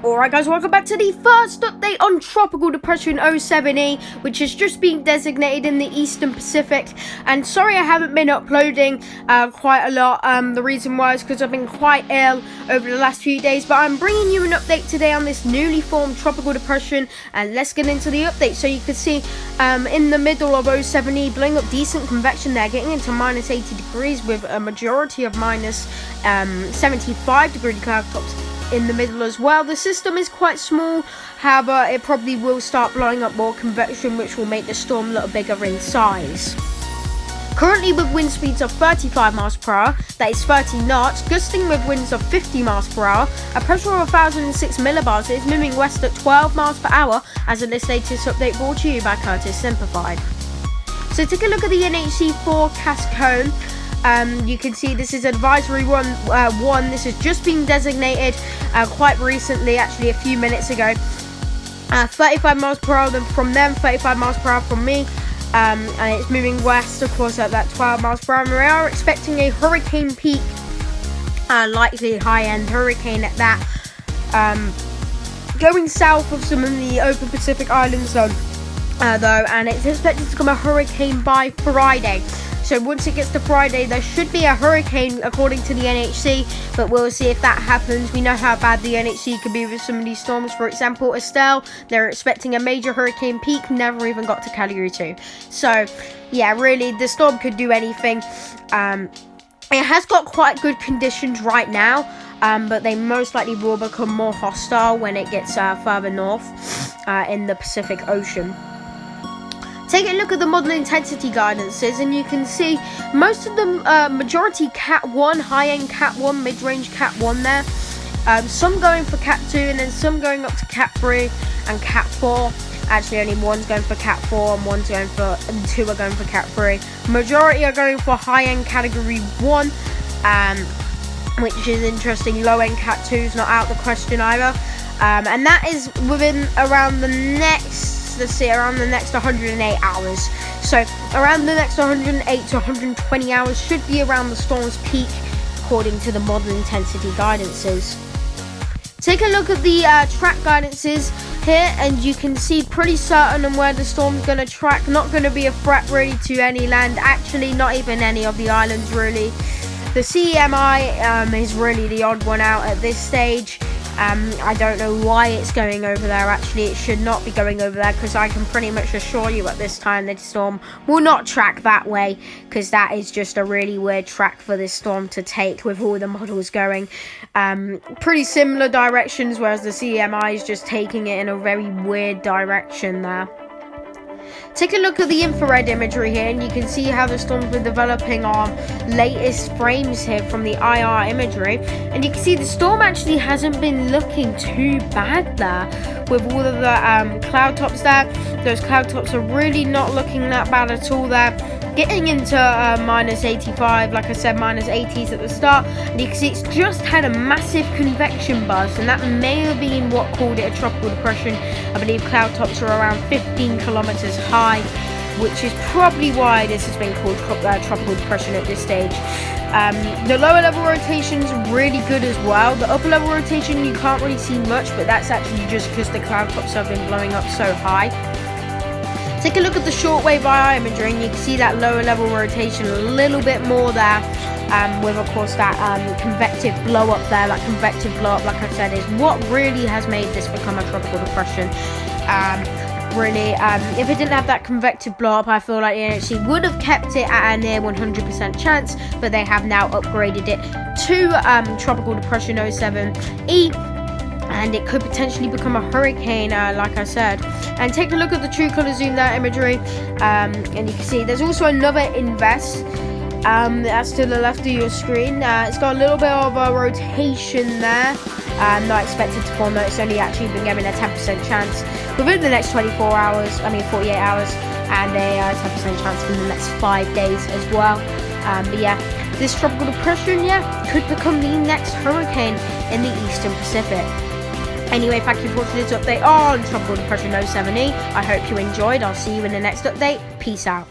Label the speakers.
Speaker 1: Alright guys, welcome back to the first update on Tropical Depression 07E, which has just been designated in the Eastern Pacific. And sorry I haven't been uploading quite a lot. The reason why is because I've been quite ill over the last few days. But I'm bringing you an update today on this newly formed Tropical Depression. And let's get into the update. So you can see in the middle of 07E, blowing up decent convection there, getting into minus 80 degrees with a majority of minus 75 degree cloud tops in the middle as well. The system is quite small, however it probably will start blowing up more convection, which will make the storm a little bigger in size. Currently with wind speeds of 35 miles per hour, that is 30 knots, gusting with winds of 50 miles per hour, a pressure of 1006 millibars, it is moving west at 12 miles per hour as of this latest update brought to you by Curtis Simplified. So take a look at the NHC forecast cone. You can see this is advisory one. This has just been designated quite recently, actually a few minutes ago. 35 miles per hour from them, 35 miles per hour from me, and it's moving west, of course, at that 12 miles per hour. We are expecting a hurricane peak, likely high-end hurricane at that, going south of some of the open Pacific Islands though, and it's expected to become a hurricane by Friday. So once it gets to Friday, there should be a hurricane according to the NHC, but we'll see if that happens. We know how bad the NHC can be with some of these storms. For example, Estelle, they're expecting a major hurricane peak, never even got to Category 2. So yeah, really, the storm could do anything. It has got quite good conditions right now, but they most likely will become more hostile when it gets further north in the Pacific Ocean. Take a look at the model intensity guidances, and you can see most of them, majority Cat 1, high-end Cat 1, mid-range Cat 1 there. Some going for Cat 2, and then some going up to Cat 3 and Cat 4. Actually, only one's going for Cat 4 and and two are going for Cat 3. Majority are going for high-end Category 1, which is interesting. Low-end Cat 2 is not out the question either. And that is within around the next, around the next 108 hours. So around the next 108 to 120 hours should be around the storm's peak, according to the model intensity guidances. Take a look at the track guidances here, and you can see pretty certain on where the storm's going to track. Not going to be a threat really to any land, actually not even any of the islands really. The CEMI is really the odd one out at this stage. I don't know why it's going over there. Actually, it should not be going over there, because I can pretty much assure you at this time that the storm will not track that way, because that is just a really weird track for this storm to take with all the models going pretty similar directions, whereas the CMI is just taking it in a very weird direction there. Take a look at the infrared imagery here, and you can see how the storms were developing on latest frames here from the IR imagery. And you can see the storm actually hasn't been looking too bad there with all of the cloud tops there. Those cloud tops are really not looking that bad at all there. Getting into minus 85, like I said, minus 80s at the start. And you can see it's just had a massive convection burst, and that may have been what called it a tropical depression. I believe cloud tops are around 15 kilometers high, which is probably why this has been called tropical depression at this stage. The lower level rotation is really good as well. The upper level rotation you can't really see much, but that's actually just because the cloud tops have been blowing up so high. Take a look at the shortwave IR imagery, and you can see that lower level rotation a little bit more there, with of course that convective blow up there. That convective blow up, like I said, is what really has made this become a tropical depression. Really, if it didn't have that convective blow up, I feel like the NHC would have kept it at a near 100% chance, but they have now upgraded it to Tropical Depression 07E. And it could potentially become a hurricane, like I said. And take a look at the true color zoom there imagery, and you can see there's also another invest that's to the left of your screen. It's got a little bit of a rotation there, not expected to form, though it's only actually been given a 10% chance within the next 48 hours, and a 10% chance in the next 5 days as well. But yeah, this tropical depression, could become the next hurricane in the Eastern Pacific. Anyway, thank you for watching this update on Tropical Depression 07E. I hope you enjoyed. I'll see you in the next update. Peace out.